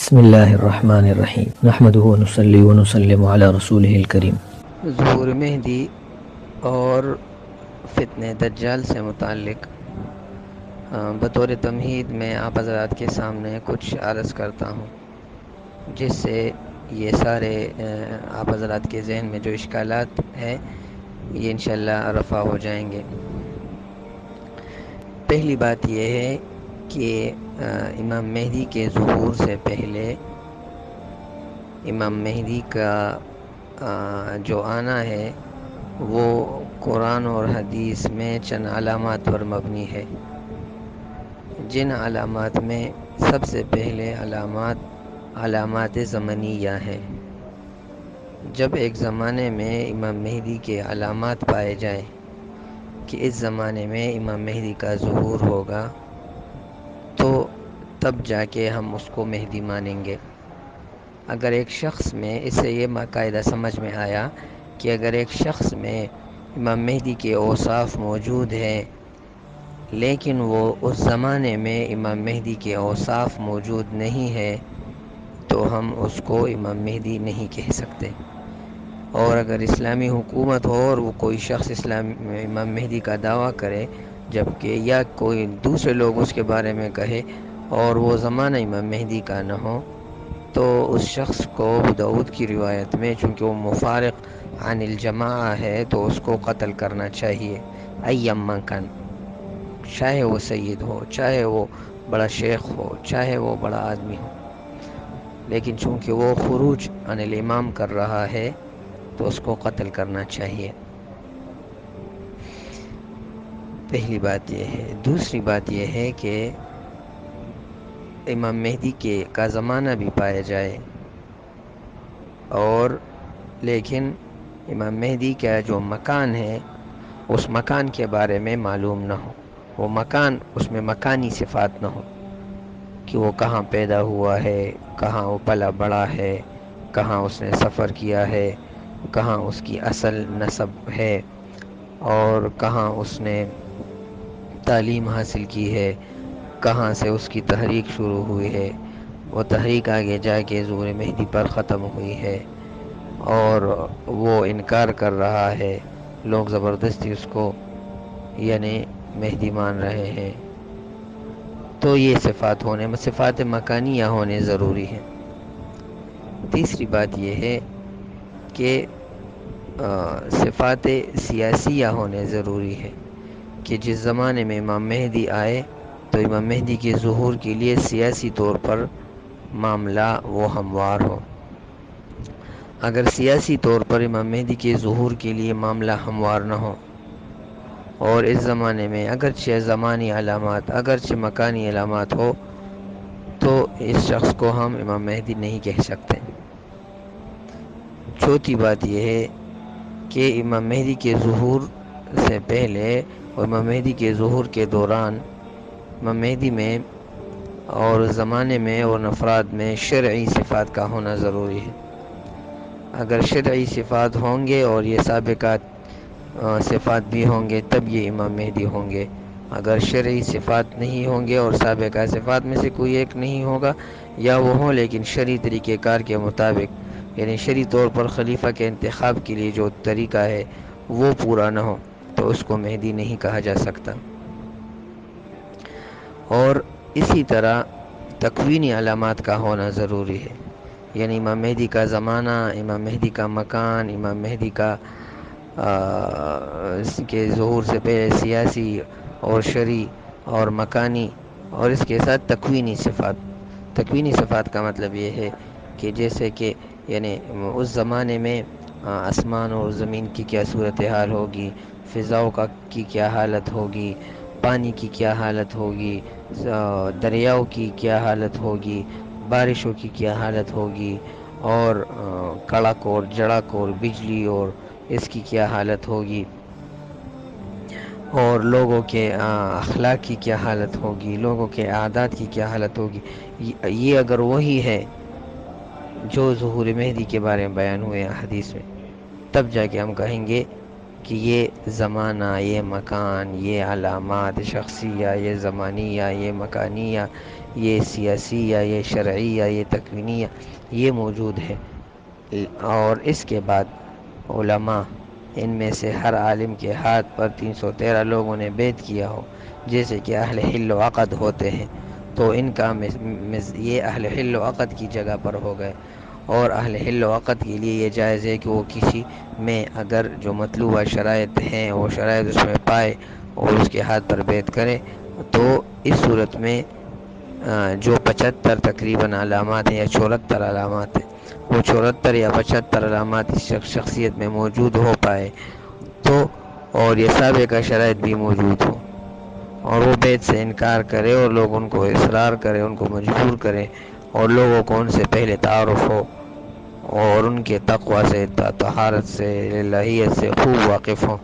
بسم اللہ الرحمن الرحیم نحمدہ ونصلی ونسلم علی رسولہ الکریم۔ ظہور مہدی اور فتنہ دجال سے متعلق بطور تمہید میں آپ حضرات کے سامنے کچھ عرض کرتا ہوں، جس سے یہ سارے آپ حضرات کے ذہن میں جو اشکالات ہیں یہ انشاءاللہ رفع ہو جائیں گے۔ پہلی بات یہ ہے کہ امام مہدی کے ظہور سے پہلے امام مہدی کا جو آنا ہے وہ قرآن اور حدیث میں چند علامات پر مبنی ہے، جن علامات میں سب سے پہلے علامات زمنیہ ہیں۔ جب ایک زمانے میں امام مہدی کے علامات پائے جائیں کہ اس زمانے میں امام مہدی کا ظہور ہوگا تو تب جا کے ہم اس کو مہدی مانیں گے۔ اگر ایک شخص میں اس سے یہ قاعدہ سمجھ میں آیا کہ اگر ایک شخص میں امام مہدی کے اوصاف موجود ہیں لیکن وہ اس زمانے میں امام مہدی کے اوصاف موجود نہیں ہے تو ہم اس کو امام مہدی نہیں کہہ سکتے۔ اور اگر اسلامی حکومت ہو اور وہ کوئی شخص امام مہدی کا دعویٰ کرے جبکہ یا کوئی دوسرے لوگ اس کے بارے میں کہے اور وہ زمانہ امام مہدی کا نہ ہو تو اس شخص کو ابو داؤد کی روایت میں چونکہ وہ مفارق عن الجماعہ ہے تو اس کو قتل کرنا چاہیے، ایما کن، چاہے وہ سید ہو، چاہے وہ بڑا شیخ ہو، چاہے وہ بڑا آدمی ہو، لیکن چونکہ وہ خروج عن الامام کر رہا ہے تو اس کو قتل کرنا چاہیے۔ پہلی بات یہ ہے۔ دوسری بات یہ ہے کہ امام مہدی کا زمانہ بھی پایا جائے اور لیکن امام مہدی کا جو مکان ہے اس مکان کے بارے میں معلوم نہ ہو، وہ مکان، اس میں مکانی صفات نہ ہو کہ وہ کہاں پیدا ہوا ہے، کہاں وہ پلا بڑا ہے، کہاں اس نے سفر کیا ہے، کہاں اس کی اصل نسب ہے اور کہاں اس نے تعلیم حاصل کی ہے، کہاں سے اس کی تحریک شروع ہوئی ہے، وہ تحریک آگے جا کے ظہور مہدی پر ختم ہوئی ہے اور وہ انکار کر رہا ہے، لوگ زبردستی اس کو یعنی مہدی مان رہے ہیں، تو یہ صفات مکانیہ ہونے ضروری ہیں۔ تیسری بات یہ ہے کہ صفات سیاسیہ ہونے ضروری ہے کہ جس زمانے میں امام مہدی آئے تو امام مہدی کے ظہور کے لیے سیاسی طور پر معاملہ وہ ہموار ہو۔ اگر سیاسی طور پر امام مہدی کے ظہور کے لیے معاملہ ہموار نہ ہو اور اس زمانے میں اگرچہ زمانی علامات، اگرچہ مکانی علامات ہو تو اس شخص کو ہم امام مہدی نہیں کہہ سکتے۔ چوتھی بات یہ ہے کہ امام مہدی کے ظہور سے پہلے اور امام مہدی کے ظہور کے دوران امام مہدی میں اور زمانے میں اور افراد میں شرعی صفات کا ہونا ضروری ہے۔ اگر شرعی صفات ہوں گے اور یہ سابقات صفات بھی ہوں گے تب یہ امام مہدی ہوں گے۔ اگر شرعی صفات نہیں ہوں گے اور سابقہ صفات میں سے کوئی ایک نہیں ہوگا یا وہ ہوں لیکن شرعی طریقہ کار کے مطابق یعنی شرعی طور پر خلیفہ کے انتخاب کے لیے جو طریقہ ہے وہ پورا نہ ہو تو اس کو مہدی نہیں کہا جا سکتا۔ اور اسی طرح تکوینی علامات کا ہونا ضروری ہے، یعنی امام مہدی کا زمانہ، امام مہدی کا مکان، امام مہدی کا کے ظہور سے پہلے سیاسی اور شرعی اور مکانی اور اس کے ساتھ تکوینی صفات۔ تکوینی صفات کا مطلب یہ ہے کہ جیسے کہ یعنی اس زمانے میں آسمان اور زمین کی کیا صورتحال ہوگی، فضاؤں کی کیا حالت ہوگی، پانی کی کیا حالت ہوگی، دریاؤں کی کیا حالت ہوگی، بارشوں کی کیا حالت ہوگی اور کڑک اور جڑک اور بجلی اور اس کی کیا حالت ہوگی اور لوگوں کے اخلاق کی کیا حالت ہوگی، لوگوں کے عادات کی کیا حالت ہوگی۔ یہ اگر وہی ہے جو ظہور مہدی کے بارے میں بیان ہوئے حدیث میں تب جا کے ہم کہیں گے کہ یہ زمانہ، یہ مکان، یہ علامات شخصیہ، یہ زمانیہ، یہ مکانیہ، یہ سیاسیہ، یہ شرعیہ، یہ تکوینیہ، یہ موجود ہے۔ اور اس کے بعد علماء، ان میں سے ہر عالم کے ہاتھ پر 313 لوگوں نے بیعت کیا ہو، جیسے کہ اہل حل و عقد ہوتے ہیں، تو ان کا یہ اہل حل و عقد کی جگہ پر ہو گئے۔ اور اہل حل و عقد کے لیے یہ جائز ہے کہ وہ کسی میں اگر جو مطلوبہ شرائط ہیں وہ شرائط اس میں پائے اور اس کے ہاتھ پر بیعت کرے، تو اس صورت میں جو 75 تقریباً علامات ہیں یا 74 علامات ہیں، وہ 74 یا 75 علامات اس شخصیت میں موجود ہو پائے تو، اور یہ سابقہ شرائط بھی موجود ہو، اور وہ بیعت سے انکار کرے اور لوگ ان کو اصرار کرے، ان کو مجبور کرے، اور لوگوں کو ان سے پہلے تعارف ہو اور ان کے تقوی سے، طہارت سے، الہیت سے خوب واقف ہوں،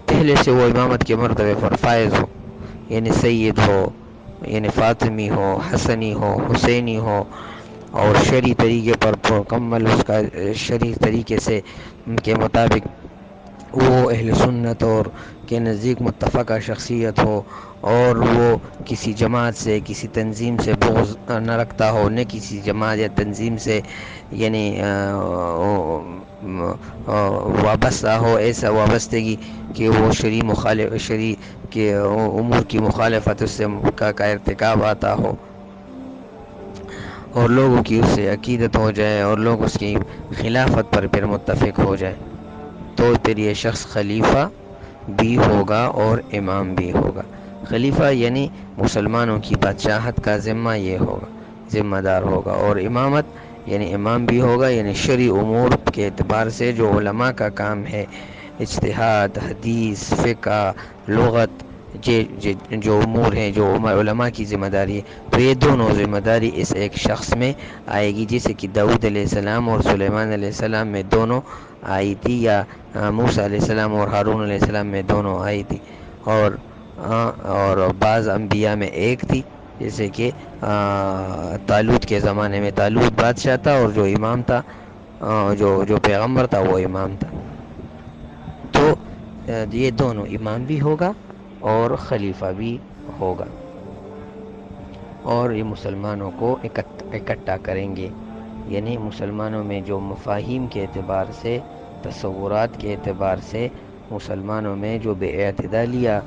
پہلے سے وہ امامت کے مرتبے پر فائز ہو، یعنی سید ہو، یعنی فاطمی ہو، حسنی ہو، حسینی ہو، اور شرعی طریقے پر مکمل اس کا شرعی طریقے سے ان کے مطابق وہ اہل سنت اور کے نزدیک متفقہ شخصیت ہو، اور وہ کسی جماعت سے، کسی تنظیم سے بغض نہ رکھتا ہو، نہ کسی جماعت یا تنظیم سے یعنی وابستہ ہو، ایسا وابستگی کہ وہ شرعی کے امور کی مخالفت اس سے کا ارتکاب آتا ہو، اور لوگوں کی اس سے عقیدت ہو جائے اور لوگ اس کی خلافت پر پھر متفق ہو جائے، تو پھر یہ شخص خلیفہ بھی ہوگا اور امام بھی ہوگا۔ خلیفہ یعنی مسلمانوں کی بادشاہت کا ذمہ یہ ہوگا، ذمہ دار ہوگا، اور امامت یعنی امام بھی ہوگا، یعنی شرعی امور کے اعتبار سے جو علماء کا کام ہے، اجتہاد، حدیث، فقہ، لغت، جو امور ہیں، جو علماء کی ذمہ داری ہے، تو یہ دونوں ذمہ داری اس ایک شخص میں آئے گی، جیسے کہ داؤد علیہ السلام اور سلیمان علیہ السلام میں دونوں آئی تھی، یا موسیٰ علیہ السلام اور ہارون علیہ السلام میں دونوں آئی تھی، اور بعض انبیاء میں ایک تھی، جیسے کہ طالوت کے زمانے میں طالوت بادشاہ تھا، اور جو امام تھا، جو پیغمبر تھا، وہ امام تھا۔ تو یہ دونوں، امام بھی ہوگا اور خلیفہ بھی ہوگا، اور یہ مسلمانوں کو اکٹھا کریں گے، یعنی مسلمانوں میں جو مفاہیم کے اعتبار سے، تصورات کے اعتبار سے مسلمانوں میں جو بے اعتدالیہ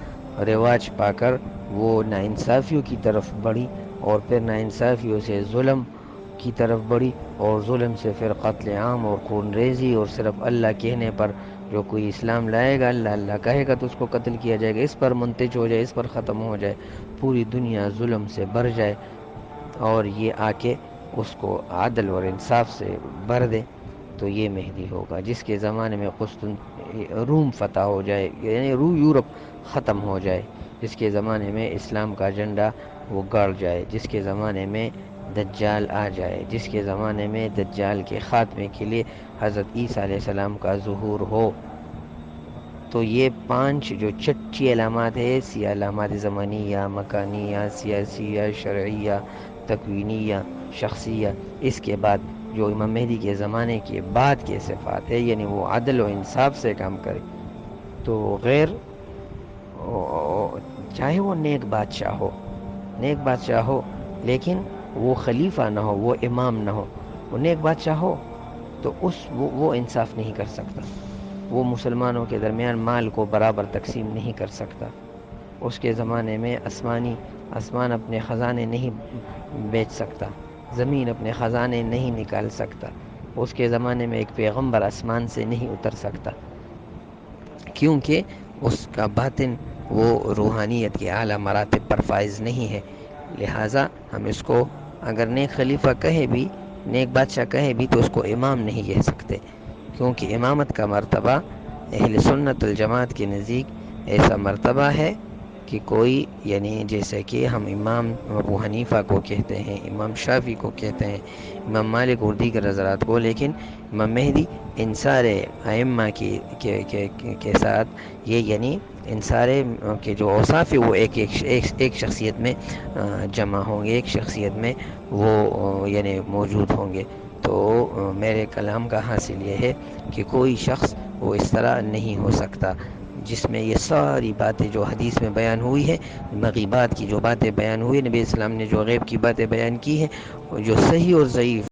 رواج پا کر وہ ناانصافیوں کی طرف بڑھی، اور پھر ناانصافیوں سے ظلم کی طرف بڑھی، اور ظلم سے پھر قتل عام اور خون ریزی، اور صرف اللہ کہنے پر جو کوئی اسلام لائے گا، اللہ اللہ کہے گا تو اس کو قتل کیا جائے گا، اس پر منتج ہو جائے، اس پر ختم ہو جائے، پوری دنیا ظلم سے بھر جائے، اور یہ آ کے اس کو عدل اور انصاف سے بھر دے، تو یہ مہدی ہوگا، جس کے زمانے میں روم فتح ہو جائے، یعنی یورپ ختم ہو جائے، جس کے زمانے میں اسلام کا جھنڈا وہ گڑ جائے، جس کے زمانے میں دجال آ جائے، جس کے زمانے میں دجال کے خاتمے کے لیے حضرت عیسیٰ علیہ السلام کا ظہور ہو۔ تو یہ 5 جو چھٹی علامات ہے، سی علامات زمانیہ، مکانیہ، سیاسیہ، شرعیہ، تکوینیہ، شخصیہ، اس کے بعد جو امام مہدی کے زمانے کے بعد کے صفات ہے، یعنی وہ عدل و انصاف سے کام کرے، تو غیر چاہے وہ نیک بادشاہ ہو لیکن وہ خلیفہ نہ ہو، وہ امام نہ ہو، وہ نیک بادشاہ ہو تو وہ انصاف نہیں کر سکتا، وہ مسلمانوں کے درمیان مال کو برابر تقسیم نہیں کر سکتا، اس کے زمانے میں آسمان اپنے خزانے نہیں بیچ سکتا، زمین اپنے خزانے نہیں نکال سکتا، اس کے زمانے میں ایک پیغمبر آسمان سے نہیں اتر سکتا، کیونکہ اس کا باطن وہ روحانیت کے اعلیٰ مراتب پر فائز نہیں ہے، لہٰذا ہم اس کو اگر نیک خلیفہ کہے بھی، نیک بادشاہ کہے بھی، تو اس کو امام نہیں کہہ سکتے، کیونکہ امامت کا مرتبہ اہل سنت الجماعت کے نزدیک ایسا مرتبہ ہے کہ کوئی، یعنی جیسے کہ ہم امام ابو حنیفہ کو کہتے ہیں، امام شافعی کو کہتے ہیں، امام مالک اور دیگر حضرات کو، لیکن امام مہدی ان سارے ائمہ کے ساتھ یہ، یعنی ان سارے کے جو اوصاف ہے وہ ایک شخصیت میں جمع ہوں گے، ایک شخصیت میں وہ یعنی موجود ہوں گے۔ تو میرے کلام کا حاصل یہ ہے کہ کوئی شخص وہ اس طرح نہیں ہو سکتا، جس میں یہ ساری باتیں جو حدیث میں بیان ہوئی ہے، مغیبات کی جو باتیں بیان ہوئی، نبی اسلام نے جو غیب کی باتیں بیان کی ہیں، جو صحیح اور ضعیف